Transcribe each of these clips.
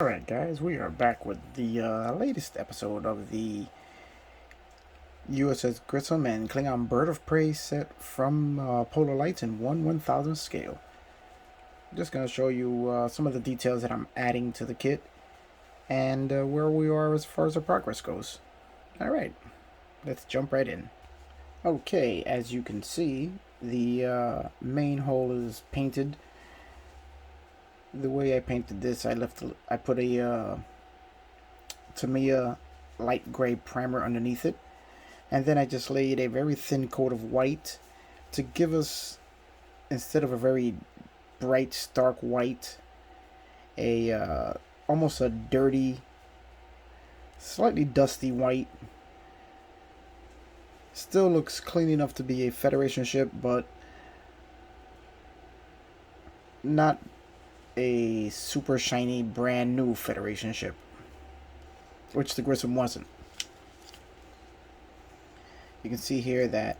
Alright guys, we are back with the latest episode of the USS Grissom and Klingon Bird of Prey set from Polar Lights in 1/1000 scale. I'm just going to show you some of the details that I'm adding to the kit and where we are as far as the progress goes. Alright, let's jump right in. Okay, as you can see, the main hull is painted. The way I painted this, I put a Tamiya light gray primer underneath it, and then I just laid a very thin coat of white to give us, instead of a very bright stark white, a almost a dirty, slightly dusty white. Still looks clean enough to be a Federation ship, but not a super shiny brand new Federation ship, which the Grissom wasn't. You can see here that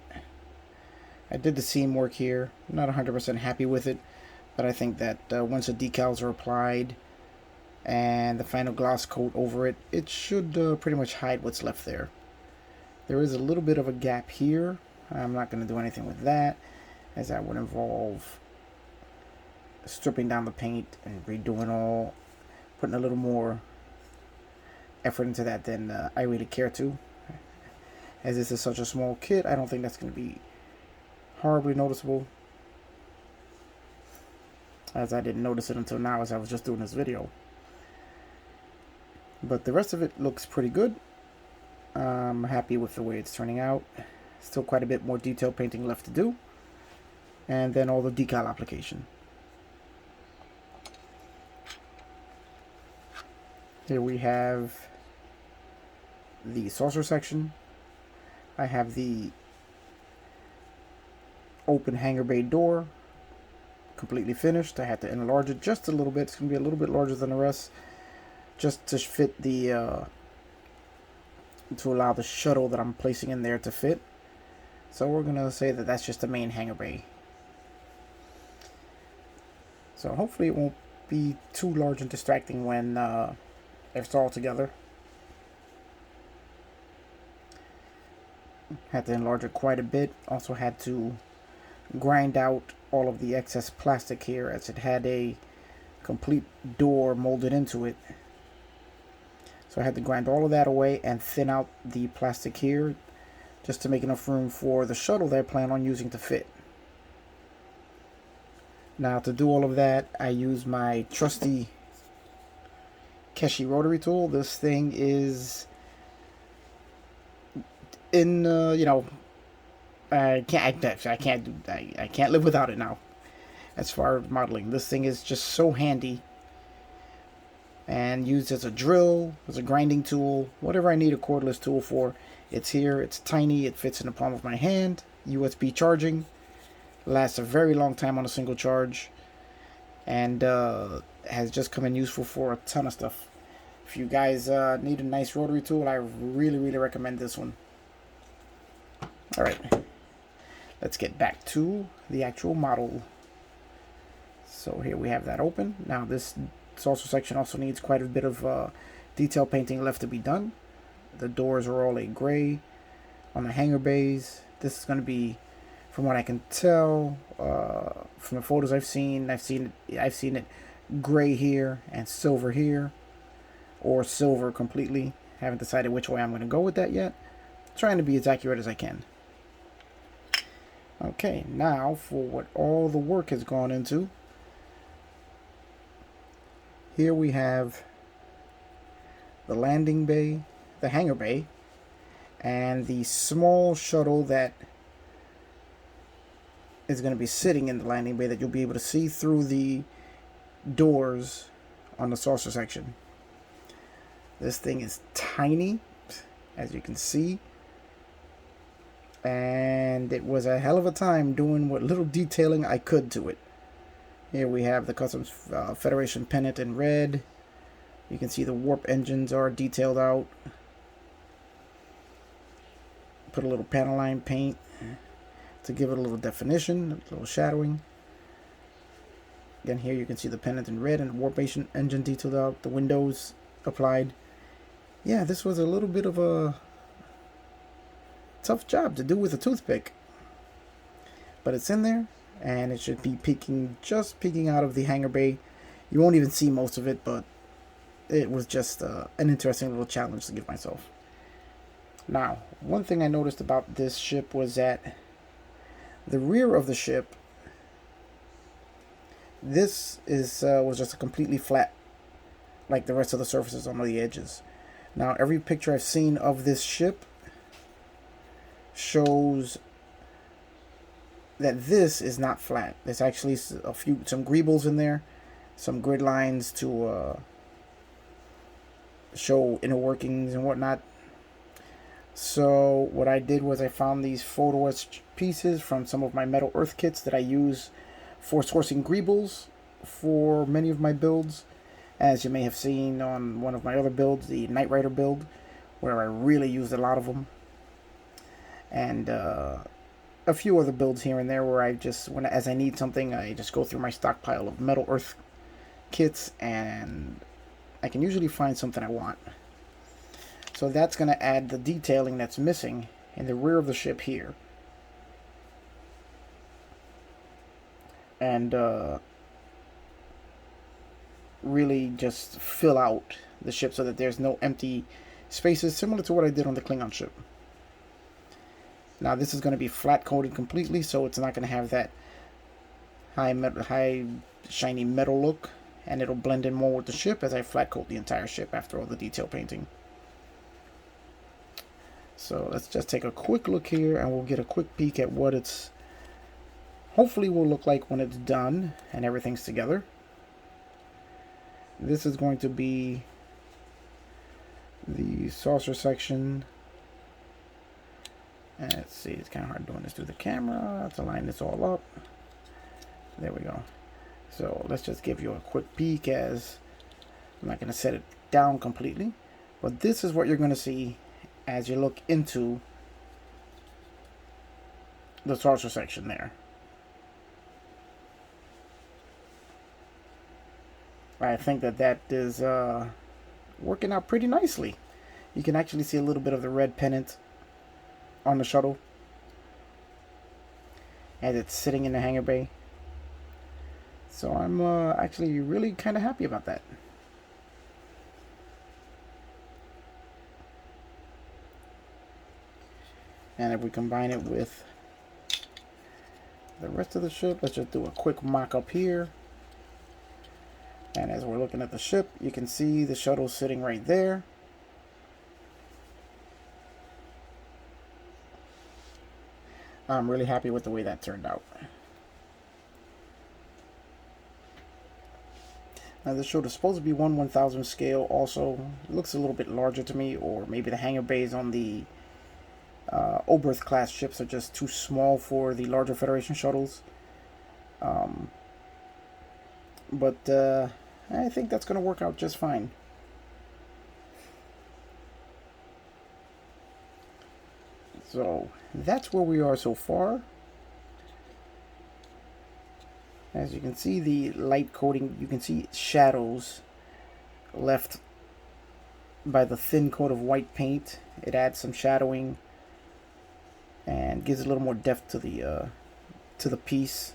I did the seam work here. I'm not 100% happy with it, but I think that once the decals are applied and the final gloss coat over it, it should pretty much hide what's left there. There is a little bit of a gap here. I'm not going to do anything with that, as that would involve stripping down the paint and redoing putting a little more effort into that than I really care to. As this is such a small kit, I don't think that's going to be horribly noticeable, as I didn't notice it until now as I was just doing this video. But the rest of it looks pretty good. I'm happy with the way it's turning out. Still quite a bit more detail painting left to do, and then all the decal application. Here we have the saucer section. I have the open hangar bay door completely finished. I had to enlarge it just a little bit. It's going to be a little bit larger than the rest, just to fit the to allow the shuttle that I'm placing in there to fit. So we're going to say that that's just the main hangar bay. So hopefully it won't be too large and distracting when it's all together. Had to enlarge it quite a bit. Also had to grind out all of the excess plastic here, as it had a complete door molded into it. So I had to grind all of that away and thin out the plastic here, just to make enough room for the shuttle that I plan on using to fit. Now, to do all of that, I use my trusty Keshi rotary tool. This thing is in I can't live without it now. As far as modeling, this thing is just so handy, and used as a drill, as a grinding tool, whatever I need a cordless tool for, it's here. It's tiny, it fits in the palm of my hand, USB charging, lasts a very long time on a single charge, and has just come in useful for a ton of stuff. If you guys need a nice rotary tool, I really recommend this one. Alright, let's get back to the actual model. So here we have that open. Now this saucer section also needs quite a bit of detail painting left to be done. The doors are all a gray. On the hangar bays, this is going to be, from what I can tell from the photos I've seen it gray here and silver here, or silver completely. Haven't decided which way I'm going to go with that yet. Trying to be as accurate as I can. Okay, now for what all the work has gone into. Here we have the landing bay, the hangar bay, and the small shuttle that is going to be sitting in the landing bay that you'll be able to see through the doors on the saucer section. This thing is tiny, as you can see, and it was a hell of a time doing what little detailing I could to it. Here we have the Customs Federation pennant in red. You can see the warp engines are detailed out. Put a little panel line paint to give it a little definition, a little shadowing. Again, here you can see the pennant in red and the warp engine detailed out, the windows applied. Yeah, this was a little bit of a tough job to do with a toothpick. But it's in there, and it should be just peeking out of the hangar bay. You won't even see most of it, but it was just an interesting little challenge to give myself. Now, one thing I noticed about this ship was that the rear of the ship, this was just a completely flat, like the rest of the surfaces on the edges. Now, every picture I've seen of this ship shows that this is not flat. There's actually some greebles in there, some grid lines to show inner workings and whatnot. So what I did was I found these photo etched pieces from some of my metal earth kits that I use for sourcing greebles for many of my builds. As you may have seen on one of my other builds, the Knight Rider build, where I really used a lot of them. And a few other builds here and there where I just, as I need something, I just go through my stockpile of metal earth kits and I can usually find something I want. So that's going to add the detailing that's missing in the rear of the ship here. And really just fill out the ship so that there's no empty spaces, similar to what I did on the Klingon ship. Now this is going to be flat coated completely, so it's not going to have that high shiny metal look, and it'll blend in more with the ship as I flat coat the entire ship after all the detail painting. So let's just take a quick look here and we'll get a quick peek at what it's hopefully will look like when it's done and everything's together. This is going to be the saucer section. And let's see, it's kind of hard doing this through the camera. Let's align this all up. There we go. So let's just give you a quick peek, as I'm not going to set it down completely. But this is what you're going to see as you look into the saucer section there. I think that is working out pretty nicely. You can actually see a little bit of the red pennant on the shuttle as it's sitting in the hangar bay. So I'm actually really kind of happy about that. And if we combine it with the rest of the ship, let's just do a quick mock-up here. And as we're looking at the ship, you can see the shuttle sitting right there. I'm really happy with the way that turned out. Now this shuttle is supposed to be 1/1000 scale also. It looks a little bit larger to me, or maybe the hangar bays on the Oberth class ships are just too small for the larger Federation shuttles. But I think that's going to work out just fine. So that's where we are so far. As you can see, the light coating, you can see shadows left by the thin coat of white paint. It adds some shadowing and gives a little more depth to the piece.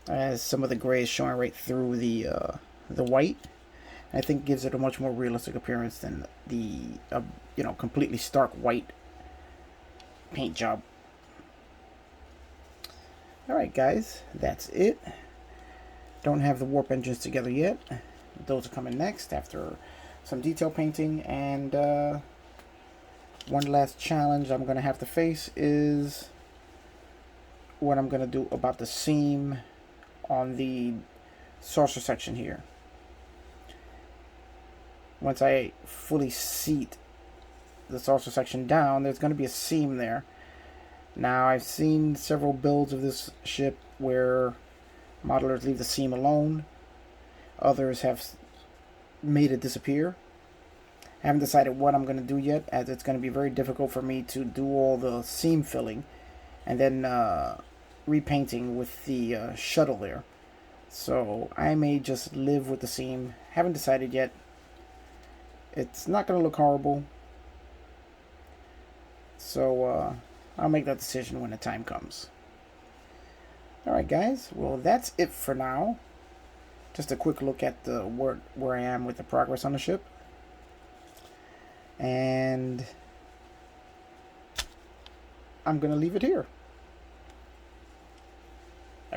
As some of the gray is showing right through the white, I think gives it a much more realistic appearance than the completely stark white paint job. Alright guys, that's it. Don't have the warp engines together yet. Those are coming next after some detail painting. And one last challenge I'm going to have to face is what I'm going to do about the seam on the saucer section here. Once I fully seat the saucer section down, there's going to be a seam there. Now, I've seen several builds of this ship where modelers leave the seam alone. Others have made it disappear. I haven't decided what I'm going to do yet, as it's going to be very difficult for me to do all the seam filling and then repainting with the shuttle there. So I may just live with the seam. Haven't decided yet. It's not going to look horrible. So I'll make that decision when the time comes. Alright guys, well that's it for now. Just a quick look at the where I am with the progress on the ship. And I'm going to leave it here. I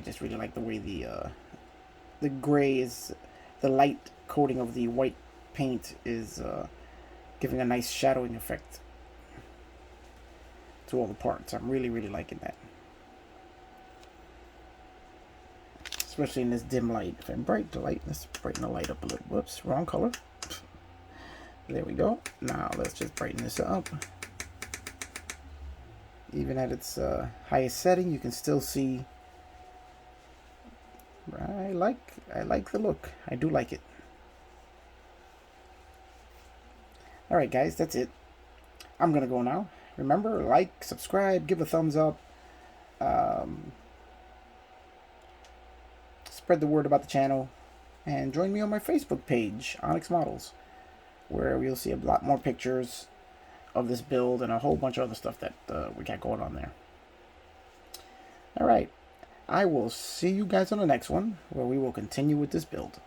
just really like the way the gray is, the light coating of the white paint is giving a nice shadowing effect to all the parts. I'm really liking that. Especially in this dim light. If I brighten the light, let's brighten the light up a little. Whoops, wrong color. There we go. Now let's just brighten this up. Even at its highest setting, you can still see. I like the look. I do like it. Alright guys, that's it. I'm gonna go now. Remember, like, subscribe, give a thumbs up. Spread the word about the channel. And join me on my Facebook page, Onyx Models, where you'll see a lot more pictures of this build and a whole bunch of other stuff that we got going on there. Alright, I will see you guys on the next one, where we will continue with this build.